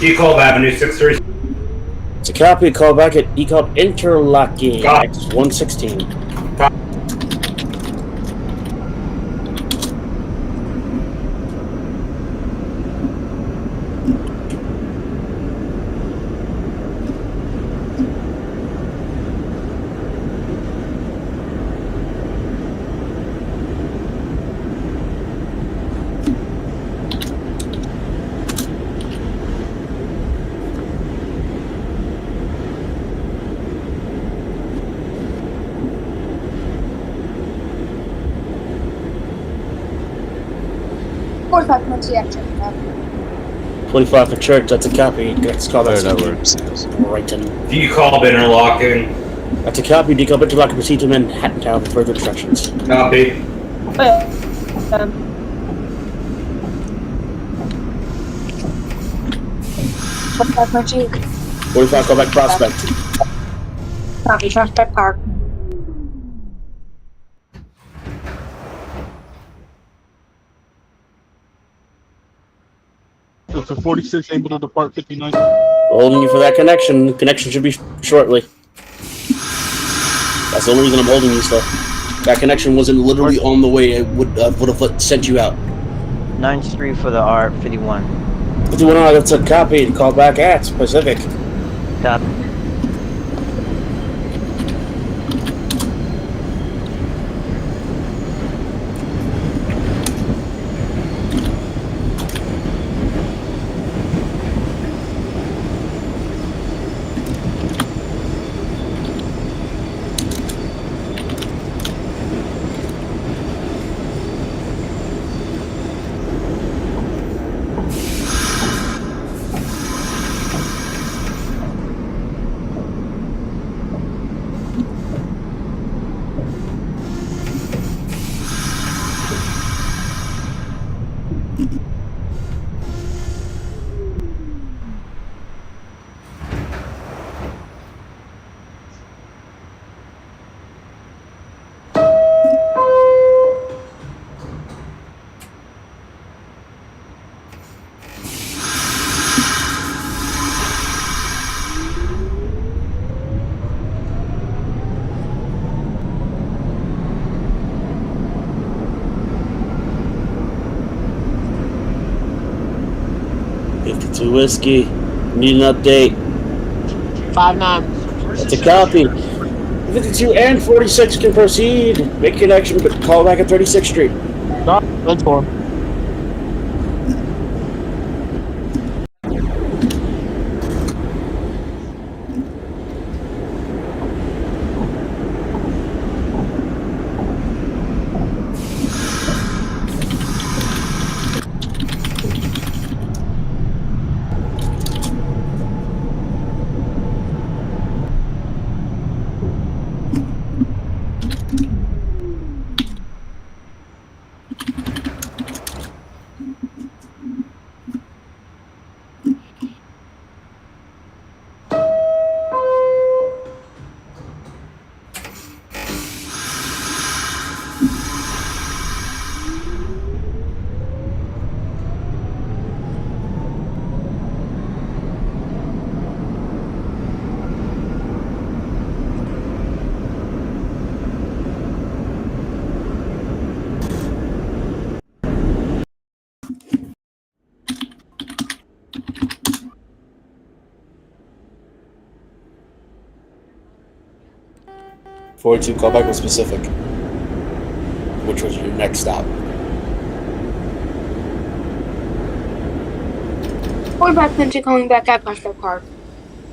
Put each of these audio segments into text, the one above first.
Decall Avenue 63. It's a copy. Call back at decall interlocking X116. Action. 25 for church. That's a copy. Let's call that. That works. Brighton. Decall interlocking. That's a copy. Decall interlocking. Proceed to Manhattan Town for further instructions. Copy. 45. Call back Prospect. Copy, Prospect Park. It's a 46 able to depart 59. Holding you for that connection. The connection should be shortly. That's the only reason I'm holding you still. That connection wasn't literally on the way. It would have sent you out. 93 for the R51. 51, that's a copy. Call back at Pacific. Copy. To whiskey. Need an update. 5-9. That's a copy. 52 and 46 can proceed. Make connection, but call back at 36th Street. No, that's fine. Call back with Specific, which was your next stop. 45 Country calling back at Prospect Park.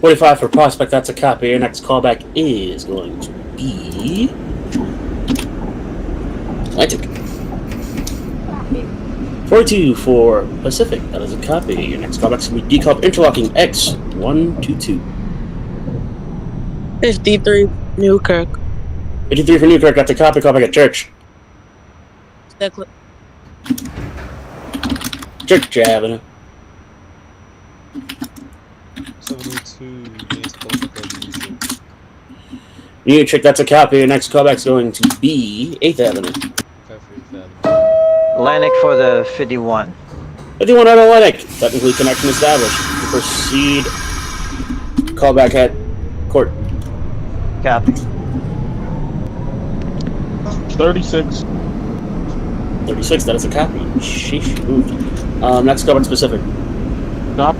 45 for Prospect, that's a copy. Your next callback is going to be Atlantic. 42 for Pacific, that is a copy. Your next callback is going to be decall interlocking X122. 53 Newkirk. 53 for Newkirk, that's a copy. Callback at Church. Church Avenue. 72 is called New Trick, that's a copy. Your next callback's going to be 8th Avenue. Atlantic for the 51. 51 on Atlantic. Technically connection established. proceed. Call back at court. Copy. 36. 36, that is a copy. Sheesh, moved. Next call back specific. Stop.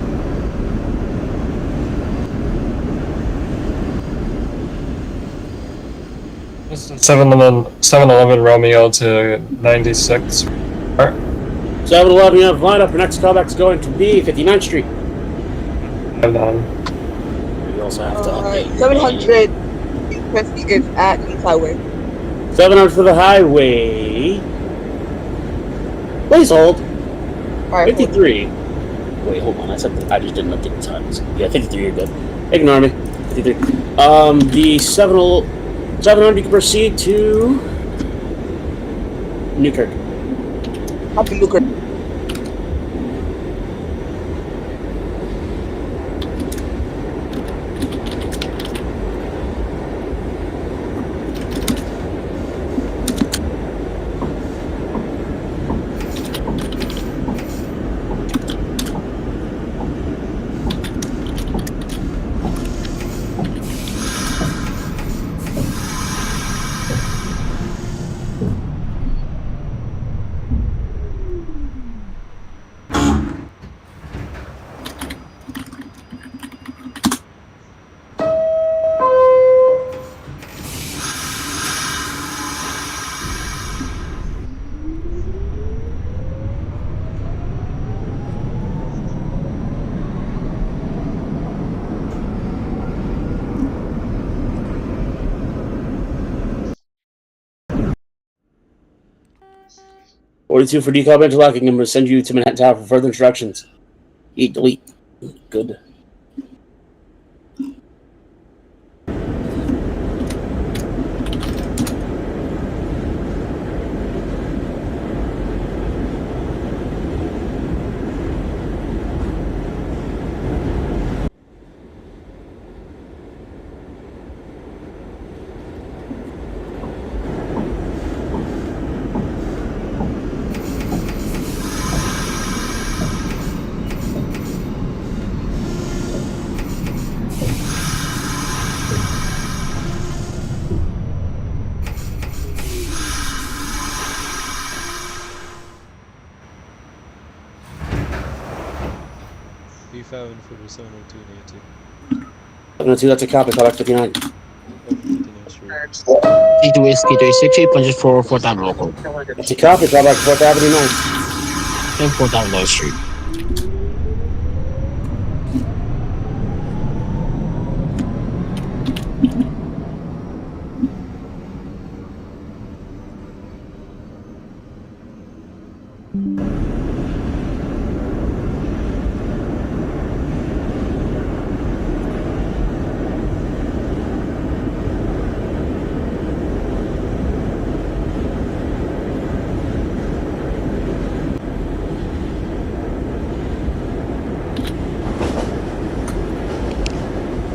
This is 711 Romeo to 96. 711, you have line up. Your next callback's going to be 59th Street. And then You also have to update. 700 is at East Highway. 700 for the highway. Please hold. Alright, 53. Wait, hold on. I just didn't update the times. Yeah, 53, you're good. Ignore me. 53. The 700, you can proceed to Newkirk. Happy Luker. Forty-two for decal interlocking. I'm going to send you to Manhattan Tower for further instructions. Eat, delete. Good. B5 for the 702 and 702, that's a copy. Call back 59. 59 Street. East Whiskey 368, punches for 4th Avenue local. That's a copy. Call back 4th Avenue 9. And 4th Avenue Street.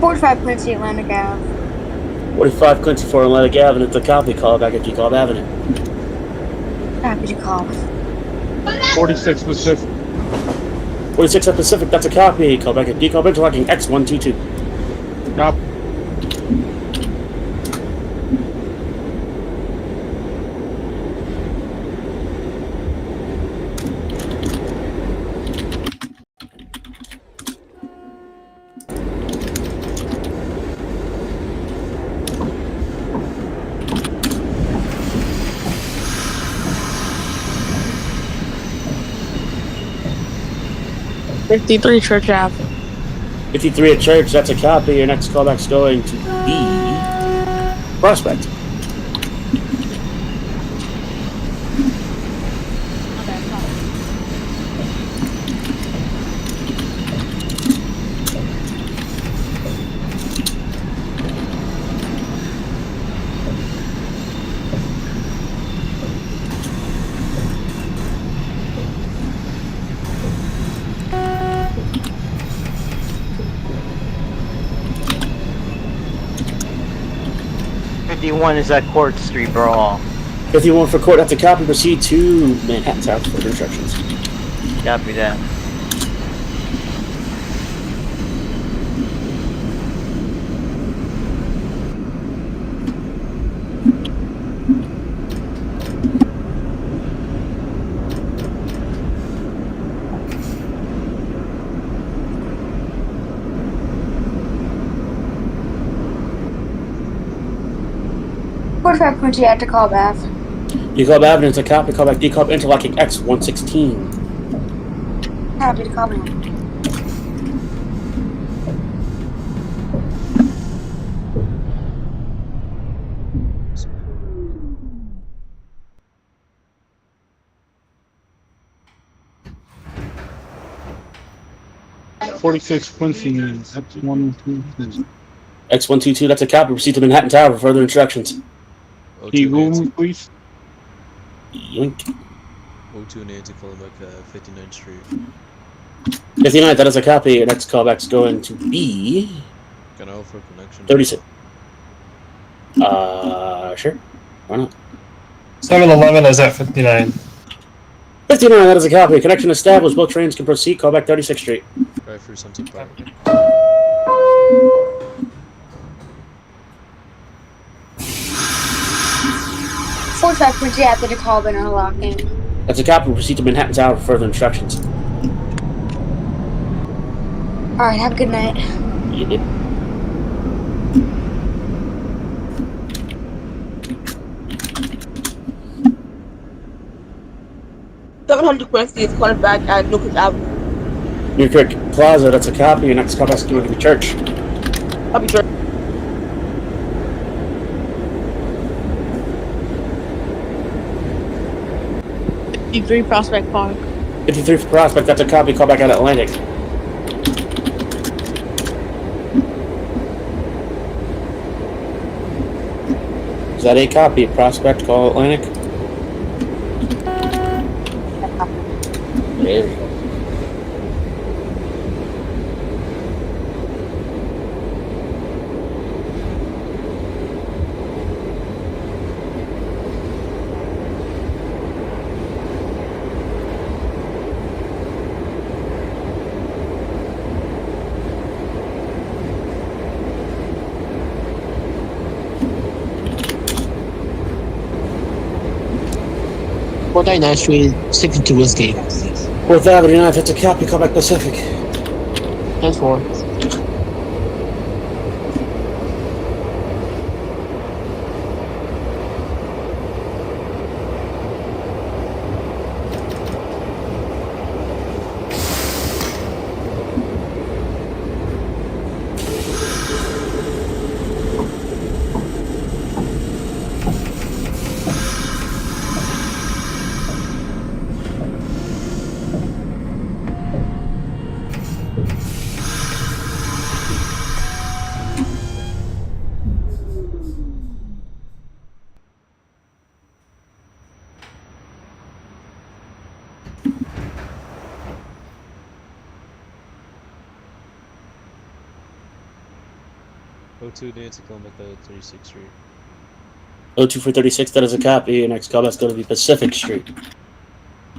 .45 Quincy Atlantic Ave. 45 Quincy 4 Atlantic Avenue. It's a copy. Call back at Decal Avenue. Happy to call. 46 Pacific. 46 at Pacific. That's a copy. Call back at Decal interlocking X122. Stop. $53 Church Ave. 53 at Church. That's a copy. Your next callback's going to be Prospect. One is at Court Street Brawl. 51 for court. That's a copy. Proceed to Manhattan Tower for further instructions. Copy that. 45.2 at the call back. Decob Avenue, it's a copy. Call back Decob interlocking X116. Copy to call back. X122, that's a copy. Proceed to Manhattan Tower for further instructions. O2 please? Yoink. 0280 calling back 59th Street. 59, that is a copy. Your next callback's going to be Can I offer connection? 36. Sure. Why not? 7-Eleven is at 59. 59, that is a copy. Connection established. Both trains can proceed. Call back 36th Street. Drive through Central Park. 45.2 at the call back interlocking. That's a copy. Proceed to Manhattan Tower for further instructions. Alright, have a good night. Yep. is calling back at Lucas Avenue. New Creek Plaza, that's a copy. Your next callback's going to be church. I'll be sure. Prospect Park. 53 for Prospect, that's a copy. Call back at Atlantic. Is that a copy? Prospect, call Atlantic. There we go. Fourth 9th Street, 62 Whiskey. 4th Avenue 9th, that's a copy. Call back Pacific. 10-4. O2 Nancy calling back 36th Street. 02 for 36, that is a copy. Your next callback's going to be Pacific Street.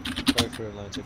Drive for Atlantic.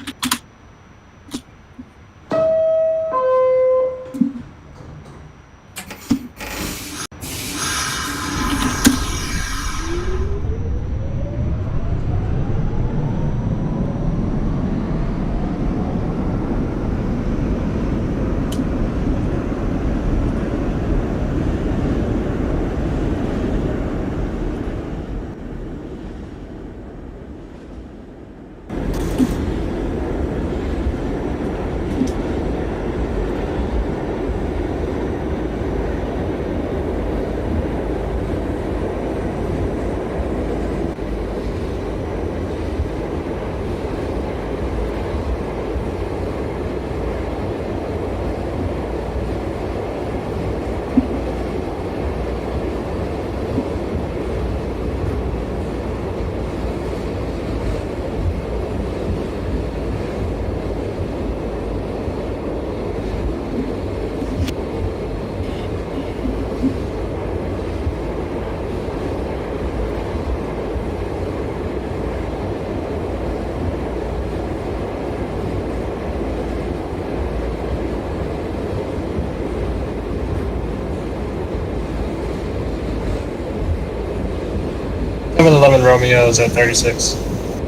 Romeo is at 36.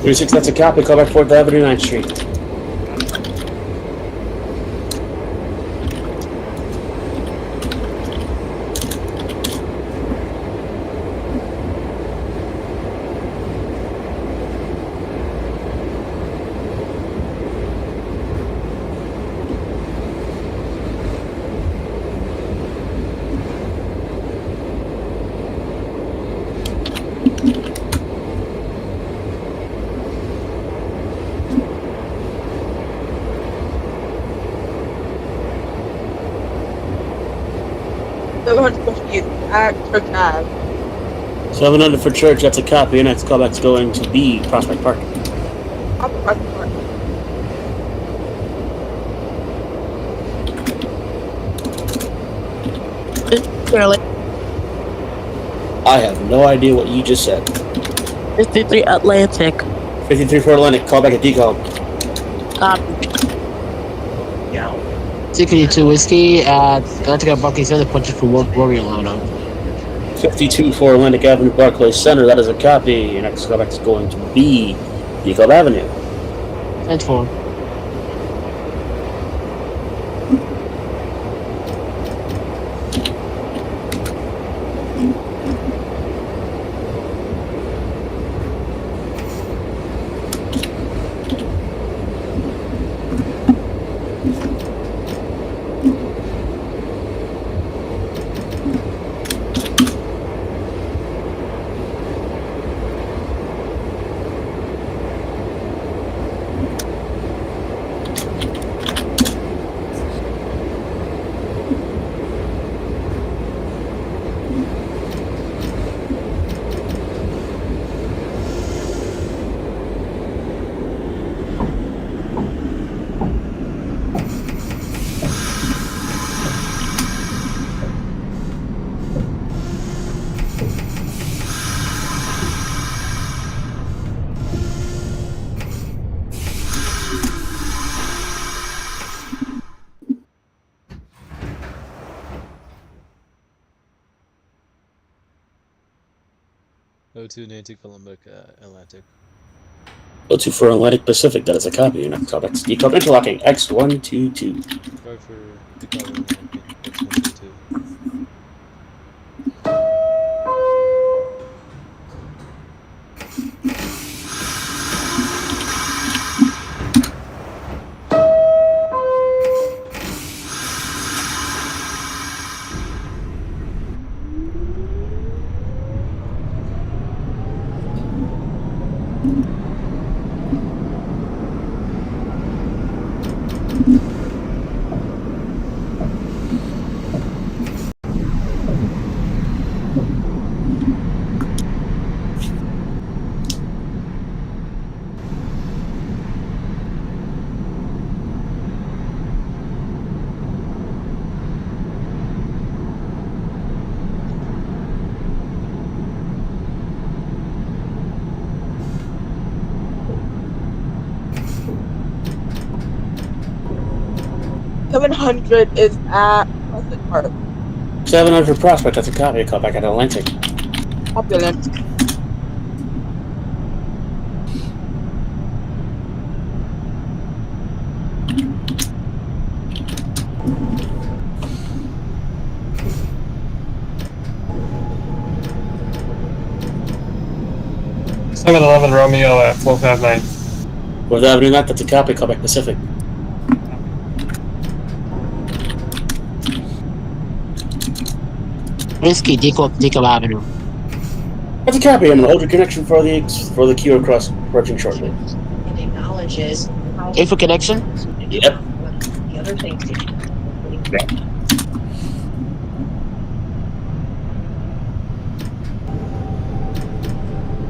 36, that's a copy. Call back 4th Avenue 9th Street. 750 is at Church Ave. 700 for Church, that's a copy. Your next callback's going to be Prospect Park. Up across the park. Shirley. I have no idea what you just said. 53 Atlantic. 53 for Atlantic, callback at decal. Copy. 652 whiskey at Atlantic Bucking Center, punches for Warrior Lona. 52 for Atlantic Avenue, Barclays Center, that is a copy. Your next callback is going to be Decal Avenue. 10-4. O2 Nancy Columbic Atlantic. 02 for Atlantic Pacific, that is a copy. Your next callback is Decal Interlocking X122. 5 for Decal Atlantic X122. $700 is at Prospect Park. 700 Prospect, that's a copy. Callback at Atlantic. Opulent. Seven 11 Romeo at 459. 4th Avenue, that's a copy. Callback Pacific. Whiskey, Decal Avenue. That's a copy. I'm gonna hold your connection for the queue across approaching shortly. It acknowledges how A for connection? Yep. the other things.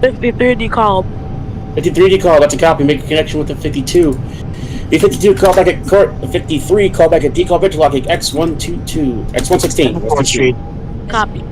53 Decal. 53 Decal, that's a copy. Make a connection with the 52. The 52 callback at court. The 53 callback at Decal Interlocking X122. X116. 4th Street. Copy.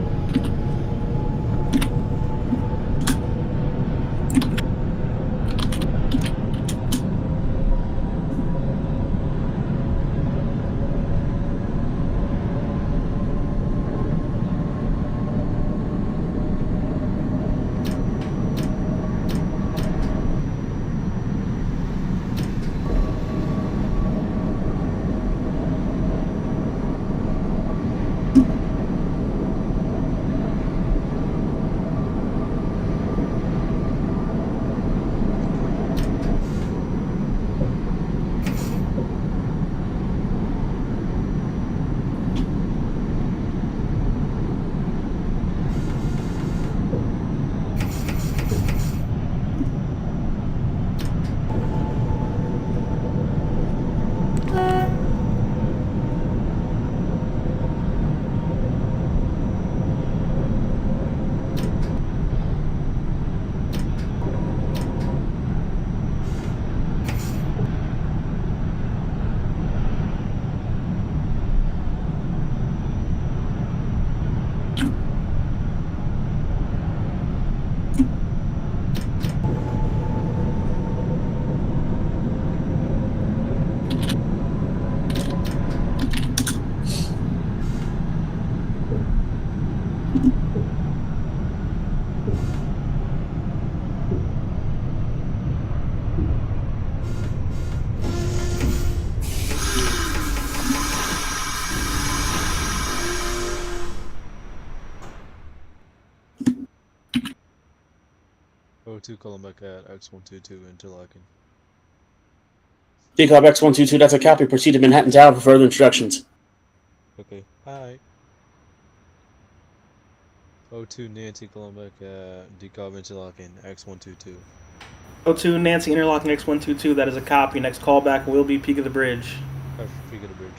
O2 calling back at X122 interlocking. Decob X122, that's a copy. Proceed to Manhattan Tower for further instructions. Okay, hi. O2 Nancy calling back at decob interlocking X122. O2 Nancy interlocking X122, that is a copy. Next callback will be Peak of the Bridge. Peak of the bridge.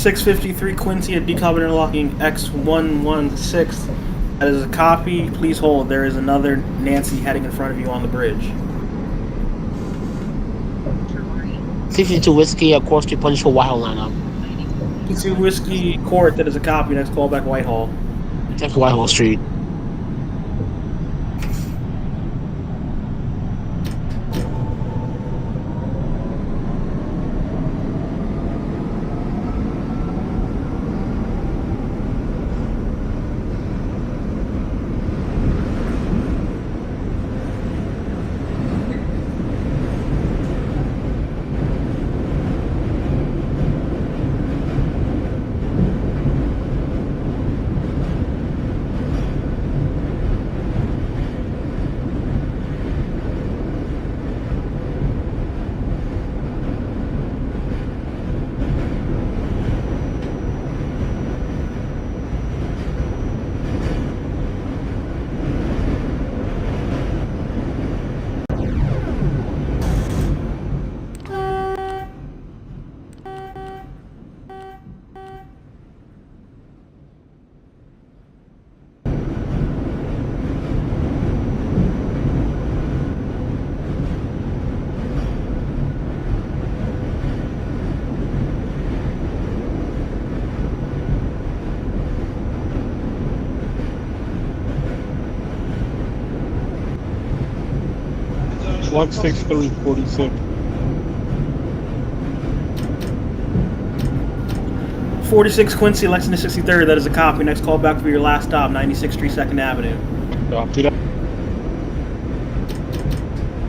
.653 Quincy at decob interlocking X116. That is a copy. Please hold. There is another Nancy heading in front of you on the bridge. 62 Whiskey at Court Street, punch for Whitehall lineup. 2 Whiskey Court, that is a copy. Next callback Whitehall. Check Whitehall Street. Block 6346. 46 Quincy, Lexington 63rd, that is a copy. Next callback for your last stop, 96th Street, 2nd Avenue. Copy that.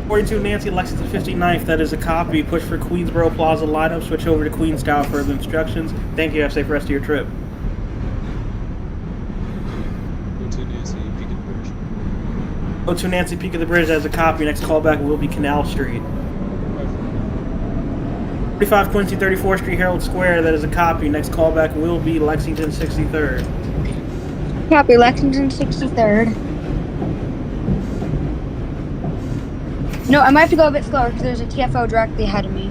42 Nancy, Lexington 59th, that is a copy. Push for Queensboro Plaza lineup, switch over to Queens Tower for further instructions. Thank you, have a safe rest of your trip. O2 Nancy, peak of the bridge. O2 Nancy, Peak of the Bridge, that is a copy. Next callback will be Canal Street. 45 Quincy, 34th Street, Herald Square, that is a copy. Next callback will be Lexington 63rd. Copy, Lexington 63rd. No, I might have to go a bit slower because there's a TFO directly ahead of me.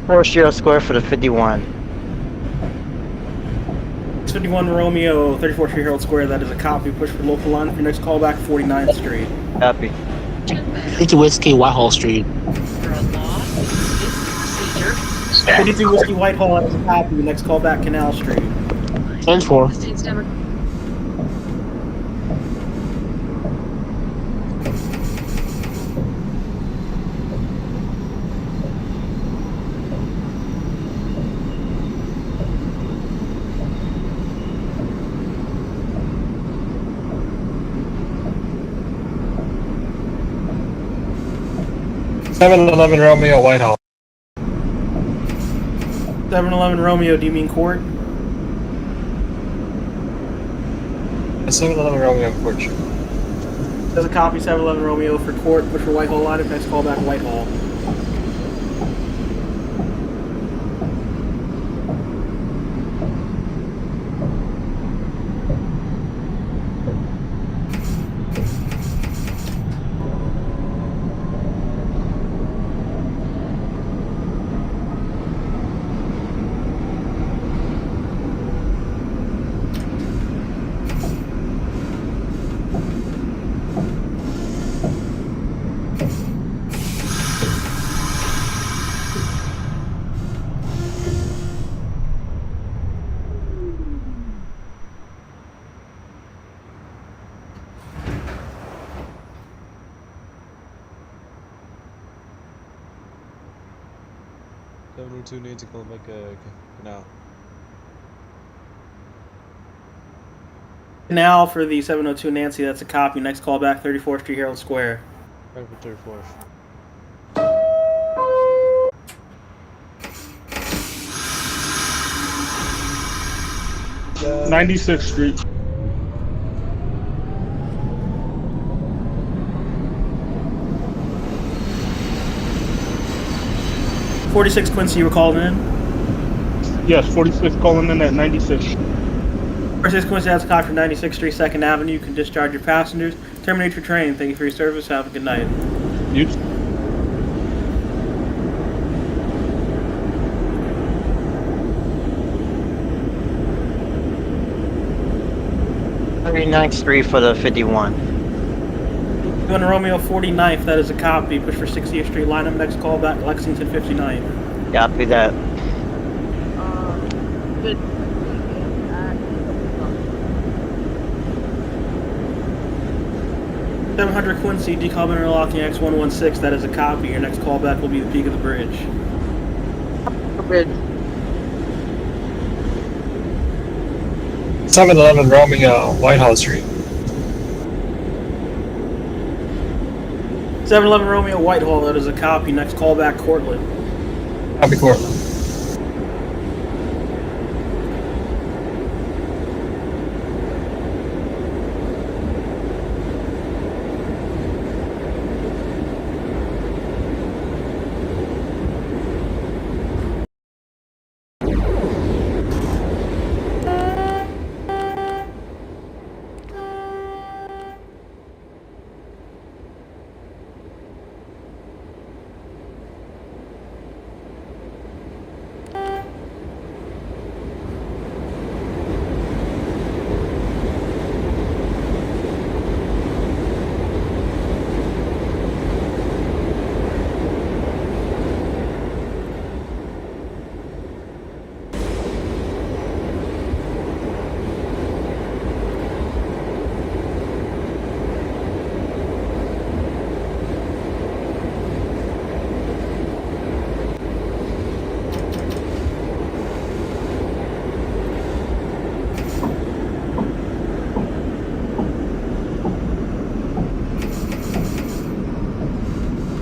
Forest Square for the 51. 51 Romeo, 34th Street, Herald Square, that is a copy. Push for local line for your next callback, 49th Street. Copy. 52 Whiskey, Whitehall Street. For a law, procedure. 52 Whiskey Whitehall, that is a copy. Next callback, Canal Street. 10-4. States Democrat. 711 Romeo Whitehall. 711 Romeo, do you mean court? 711 Romeo Court Street. There's a copy 711 Romeo for court, push for Whitehall line, next call back Whitehall. Two Nancy calling back canal. Now for the 702 Nancy, that's a copy. Next call back 34th Street, Herald Square. Right for 34th. 96th Street. '46 Quincy, you were called in? Yes, 46th calling in at 96. 46 Quincy, that's a copy for 96th Street, 2nd Avenue. You can discharge your passengers. Terminate your train. Thank you for your service. Have a good night. You 39th Street for the 51. Going to Romeo 49th, that is a copy. Push for 60th Street, line up next call back Lexington 59th. Copy that. Good. 700 Quincy, decom interlocking X116, that is a copy. Your next call back will be the peak of the bridge. Bridge. 711 Romeo Whitehall Street. 711 Romeo Whitehall, that is a copy. Next call back Cortland. Copy Cortland.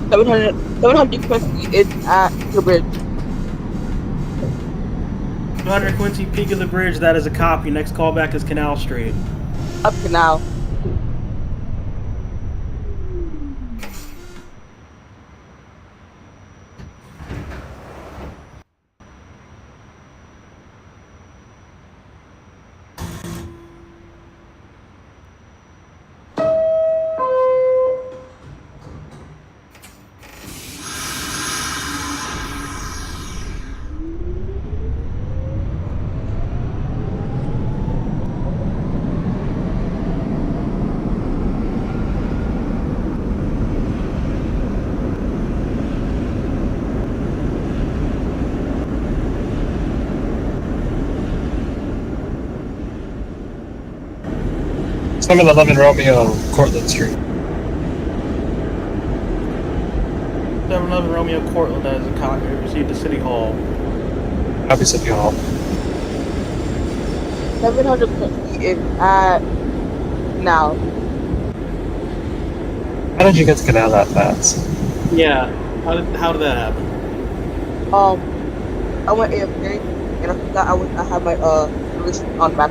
Seven hundred Quincy is at the bridge. 200 Quincy, peak of the bridge, that is a copy. Next call back is Canal Street. Up to now. I'm in 11 Romeo Cortland Street. 711 Romeo Cortland, that is a copy. Received to City Hall. Copy City Hall. 700 Quincy is at now. How did you get to Canal that fast? Yeah. How did that happen? I went AFK and I forgot I had my service on back.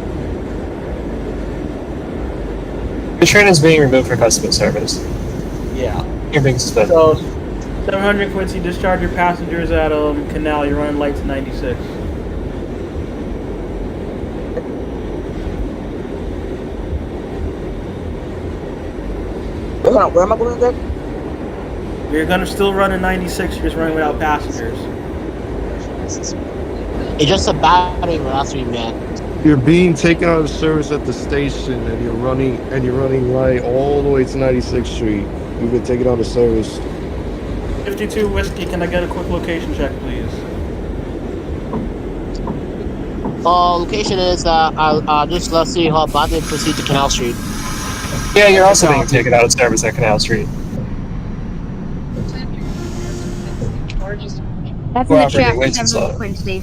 The train is being removed for customer service. Yeah. You're being suspended. So, 700 Quincy, discharge your passengers at Canal. You're running late to 96. Hold on, where am I going again? You're gonna still run in 96. You're just running without passengers. It's just a battery last week, man. You're being taken out of service at the station, and you're running light all the way to 96th Street. You've been taken out of service. 52 Whiskey, can I get a quick location check, please? Location is just let's see how about to proceed to Canal Street. Yeah, you're also being taken out of service at Canal Street. That's in Well, the chat wait, for 700 so- Quincy.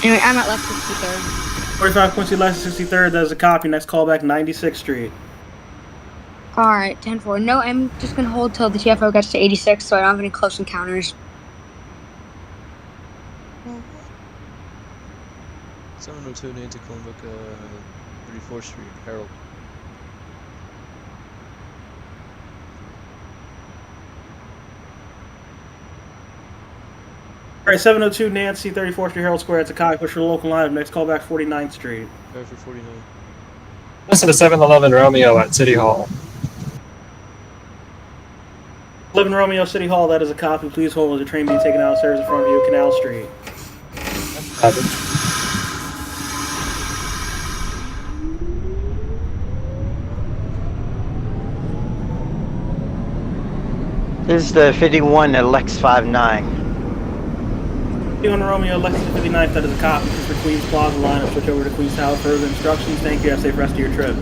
Anyway, I'm at Lex 63rd. 45 Quincy, Lex 63rd. There's a copy. Next callback, 96th Street. Alright, 10-4. No, I'm just gonna hold till the TFO gets to 86 so I don't have any close encounters. 702 Nancy calling back 34th Street, Harold. Alright, 702 Nancy, 34th Street, Herald Square. It's a copy. Push for the local line. Next callback, 49th Street. Drive for 49. Listen to 711 Romeo at City Hall. 11 Romeo, City Hall. That is a copy. Please hold. There's a train being taken out of service in front of you at Canal Street. This is the 51 at Lex 59. 51 Romeo, Lexington 59th. That is a copy. Push for Queens Plaza line. Switch over to Queens Tower. Further instructions. Thank you. Have a safe rest of your trip.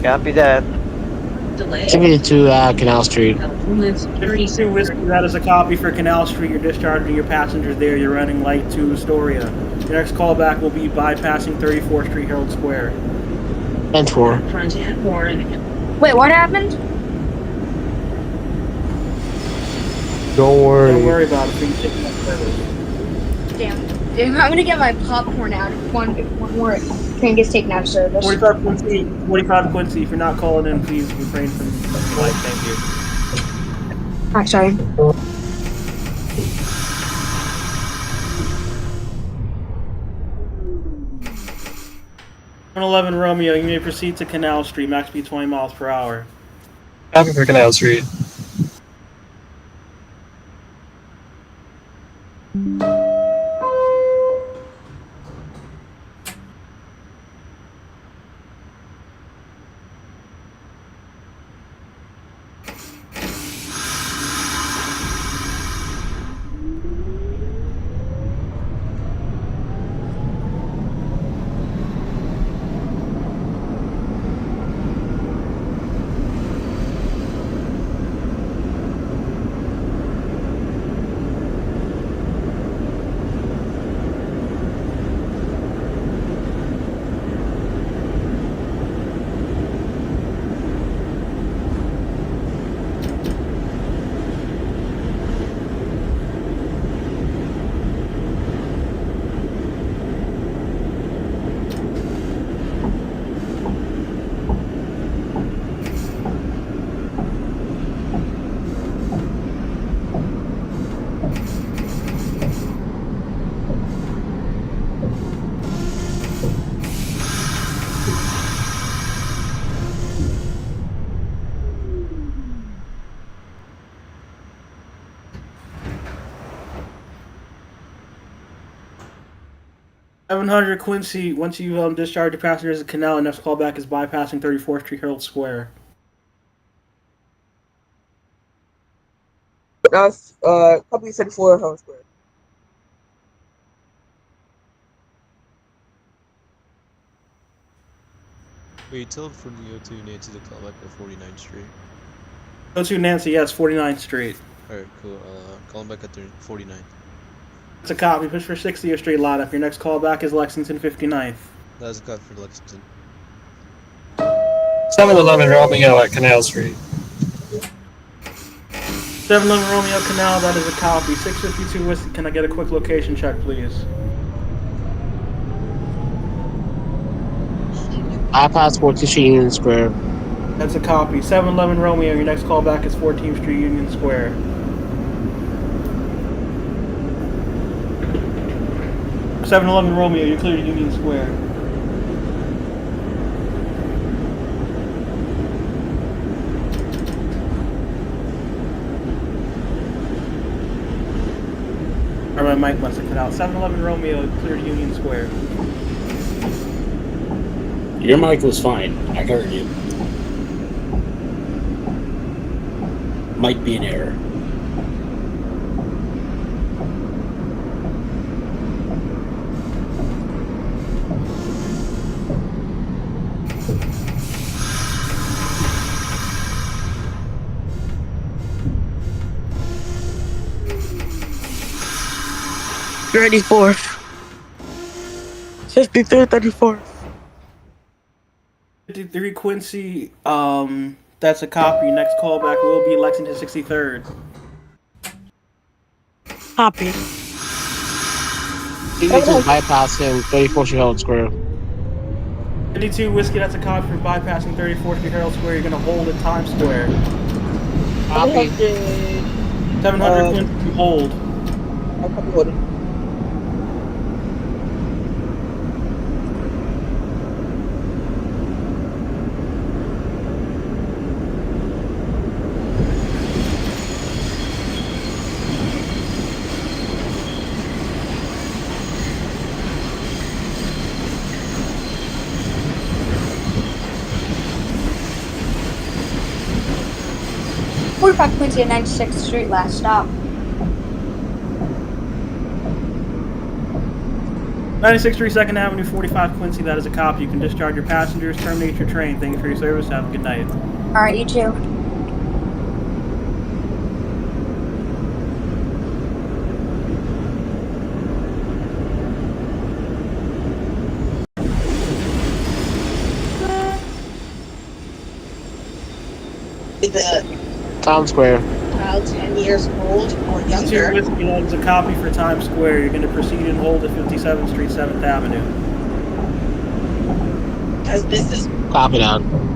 Copy that. Delay. Take me to Canal Street. 52 Whiskey, that is a copy for Canal Street. You're discharging your passengers there. You're running light to Astoria. Your next callback will be bypassing 34th Street, Herald Square. 10-4. Front end warning. Wait, what happened? Don't worry. Don't worry about it. Being taken up service. Damn. Dude, I'm gonna get my popcorn out if one more train gets taken out of service. 45 Quincy. 45 Quincy. If you're not calling in, please refrain from light. Thank you. Alright, sorry. 111 Romeo, you may proceed to Canal Street. Max speed 20 miles per hour. Happy for Canal Street. $700 Quincy, once you discharge your passengers at Canal, the next callback is bypassing 34th Street, Herald Square. That's copy 74 Herald Square. Wait, tell for the O2 Nancy to call back at 49th Street. Go to Nancy, yes, 49th Street. Alright, cool. Calling back at 49th. It's a copy. Push for 60th Street lineup. Your next callback is Lexington 59th. That's a copy for Lexington. 711 Romeo at Canal Street. 711 Romeo Canal, that is a copy. 652 Whiskey, can I get a quick location check, please? Bypass 14th Street Union Square. That's a copy. 711 Romeo, your next call back is 14th Street Union Square. "711 Romeo, you're clear to Union Square." Or my mic must have cut out. 711 Romeo, clear to Union Square. Your mic was fine. I heard you. Might be an error. Thirty-four. 53, 34. 53 Quincy, that's a copy. Next callback will be Lexington 63rd. Copy. Union's bypassing 34th Street Herald Square. 52 Whiskey, that's a copy for bypassing 34th Street Herald Square. You're going to hold at Times Square. Copy. 700 Quincy, hold. I'll copy holding. Quincy at 96th Street, last stop. 96th Street, 2nd Avenue, 45 Quincy, that is a copy. You can discharge your passengers, terminate your train. Thank you for your service. Have a good night. Alright, you too. Times Square. 10 years old or 52 younger. Whiskey, that is a copy for Times Square. You're going to proceed and hold at 57th Street, 7th Avenue. Because this is Copy down.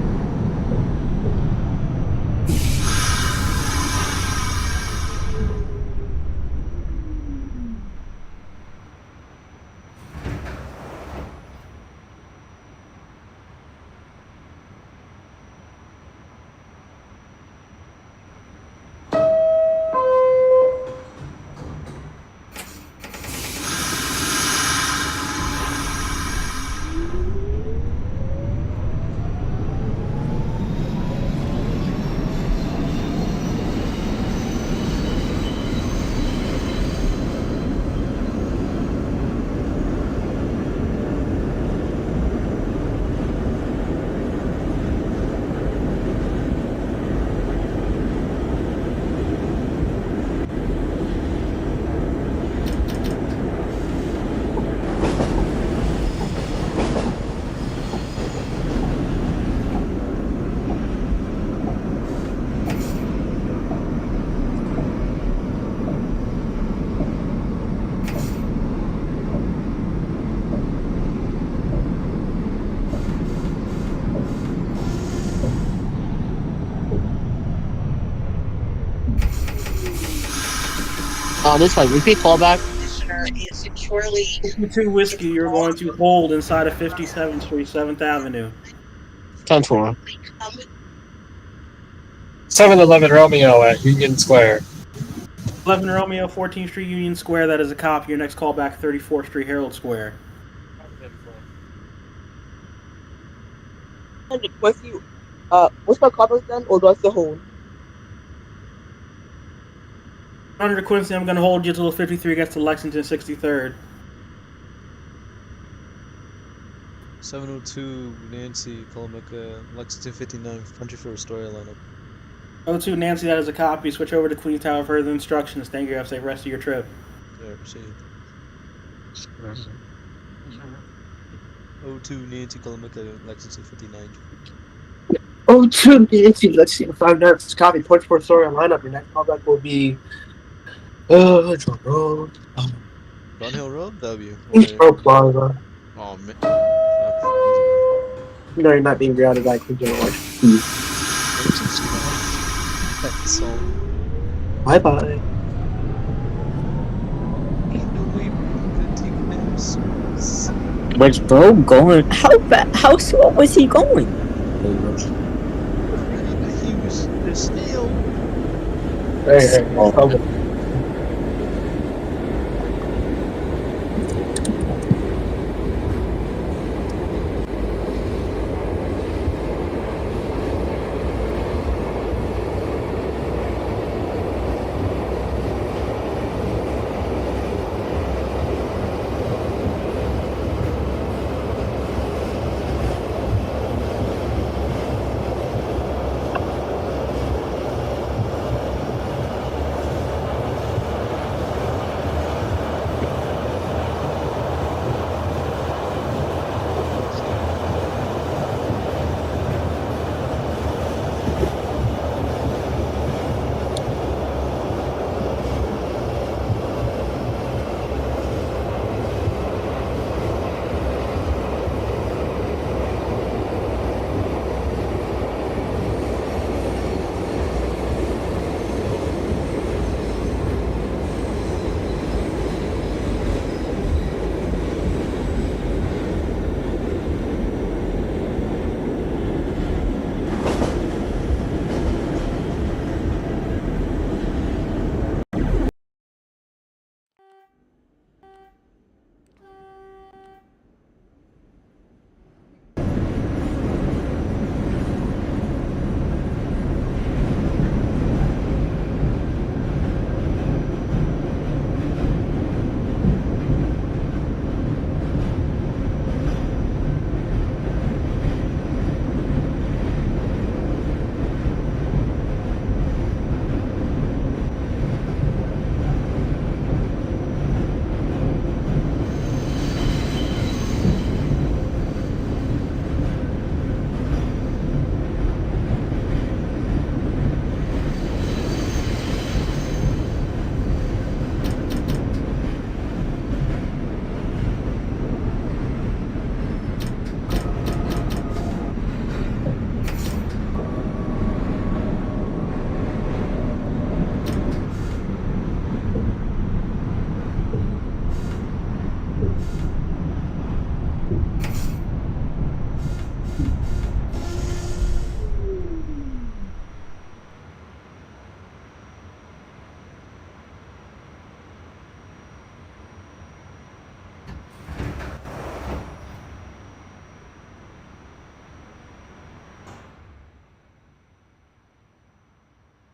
This way, repeat callback. conditioner is securely 52 Whiskey, you're going to hold inside of 57th Street, 7th Avenue. 10-4. 711 Romeo at Union Square. 11 Romeo, 14th Street, Union Square, that is a copy. Your next callback, 34th Street, Herald Square. and request you. What's my callback then, or do I still hold? 100 Quincy, I'm going to hold you till 53 gets to Lexington 63rd. 702 Nancy, Columbia, Lexington 59, country for Astoria lineup. 02 Nancy, that is a copy. Switch over to Queen Tower for further instructions. Thank you. Have a safe rest of your trip. Yeah, proceed. 02 Nancy, Columbia, Lexington 59. Oh, two Nancy. Let's see. 5-9. Copy. Points for Astoria lineup. Your next callback will be. Drum roll. Gun Hill Road, W. Eastboro Plaza. Oh man. Fuck. No, you're not being grounded by Cleveland Orange. So. Bye bye. Where's bro going? How slow was he going? He was still. Hey.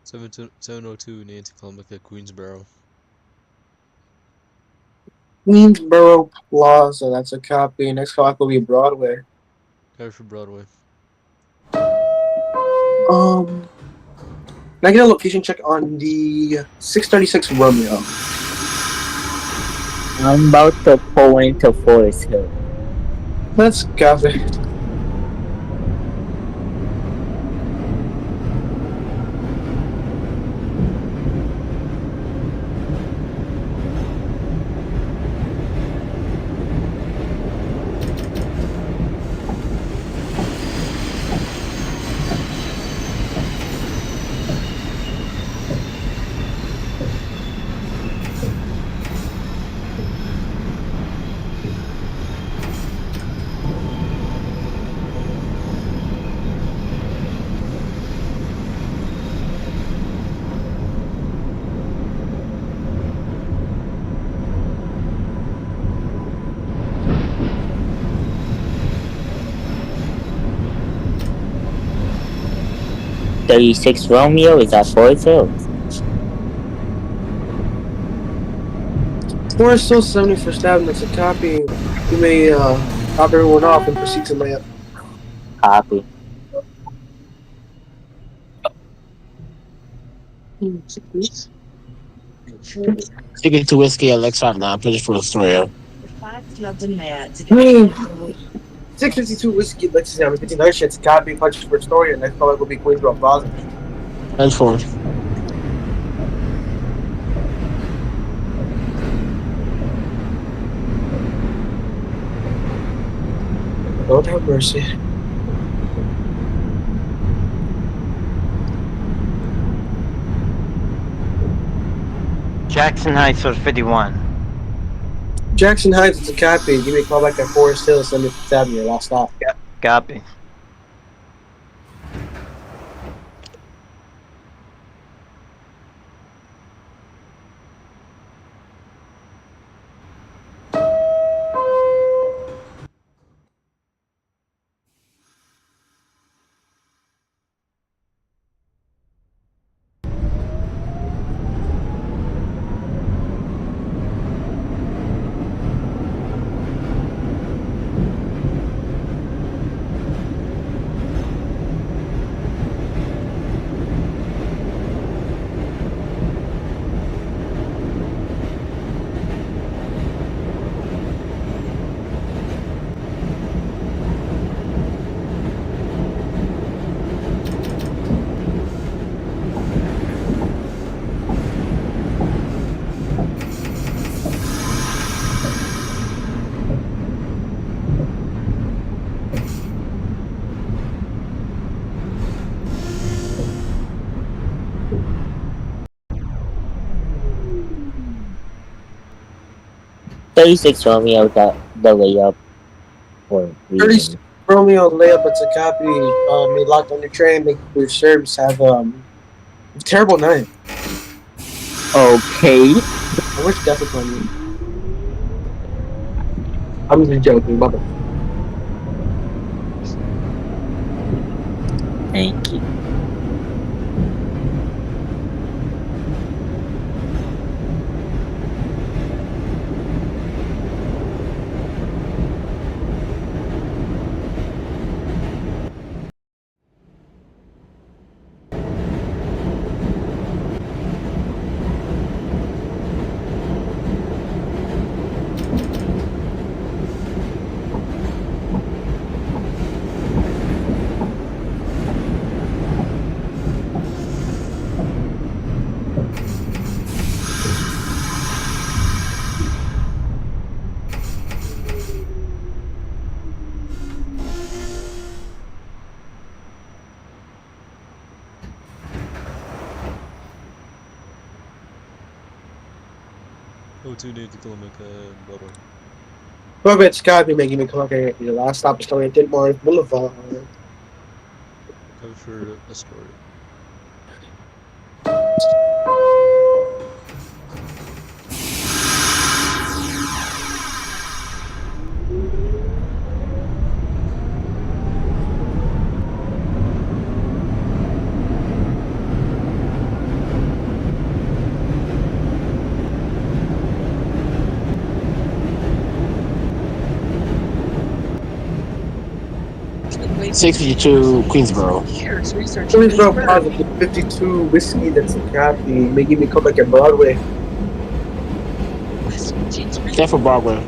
Seven 702 Nancy Columbia at Queensboro. Queensboro Plaza. That's a copy. Next callback will be Broadway. Carry for Broadway. Can I get a location check on the 636 Romeo? I'm about to pull into Forest Hill. Let's copy. .36 Romeo is at Forest Hill. Forest Hill 71st Avenue. That's a copy. You may top everyone off and proceed to layup. Copy. Ticket to Whiskey at Lex 5 now. Pleasure for Astoria. 5 clubs and mayor to 6 652 Whiskey, Lexus number 59 shit's copy, punch for Astoria, next call will be Queensboro Plaza. 10-4. Lord have mercy. Jackson Heights was 51. Jackson Heights, it's a copy. Give me a call back at Forest Hill, 75th Avenue, last stop. Yep. Copy. Romeo got the layup for 36 Romeo layup, it's a copy. Me locked on the train, make your service have a terrible night. Okay. I wish death upon you. I'm just joking, brother. Thank you. O2 Nancy Kilometer, bye-bye. Whoever it's copy, making me come up here. The last stop is coming at Ditmars Boulevard. Go for Astoria. $62 Queensboro. Queensboro Plaza, 52 Whiskey, that's a copy. Making me come back at Broadway. Careful, Broadway.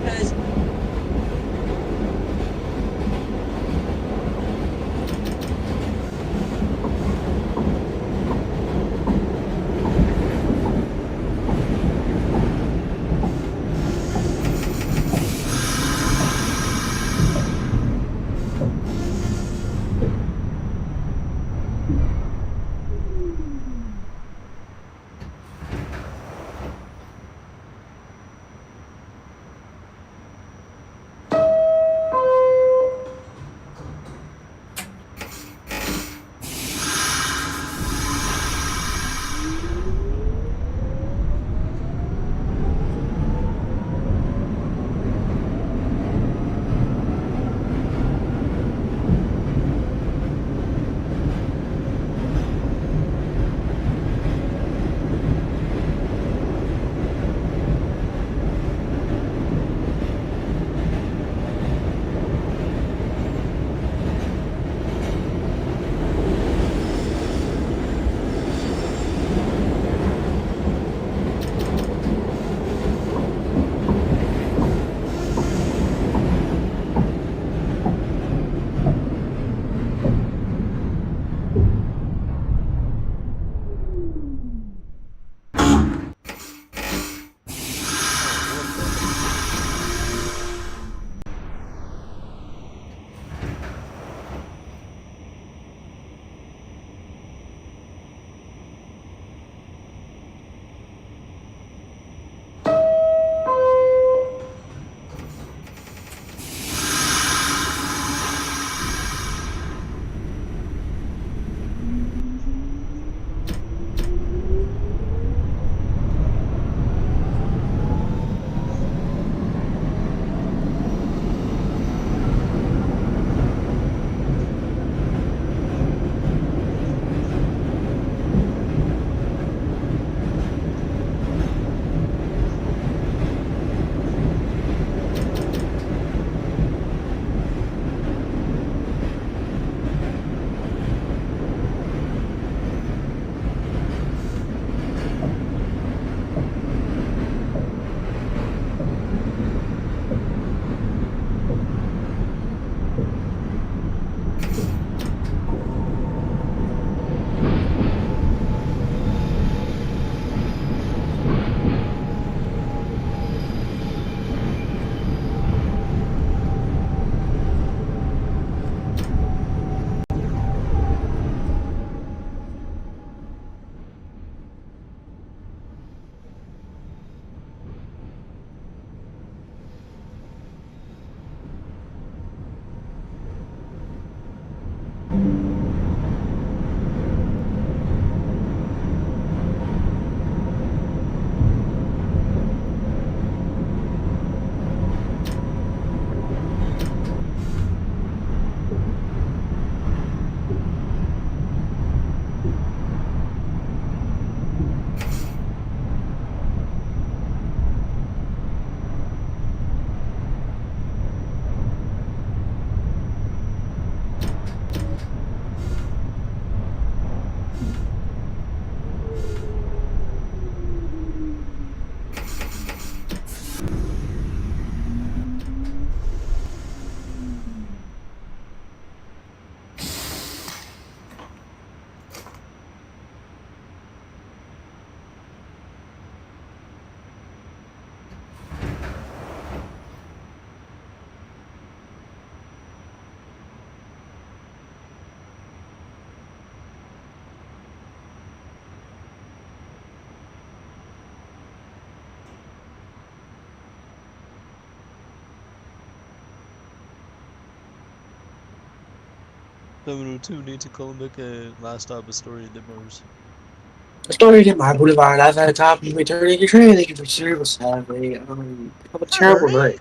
$702 Nancy calling back at last stop Astoria, Ditmars. Astoria, Ditmars Boulevard. I've had a top of returning your train. Thank you for service. Have a terrible night.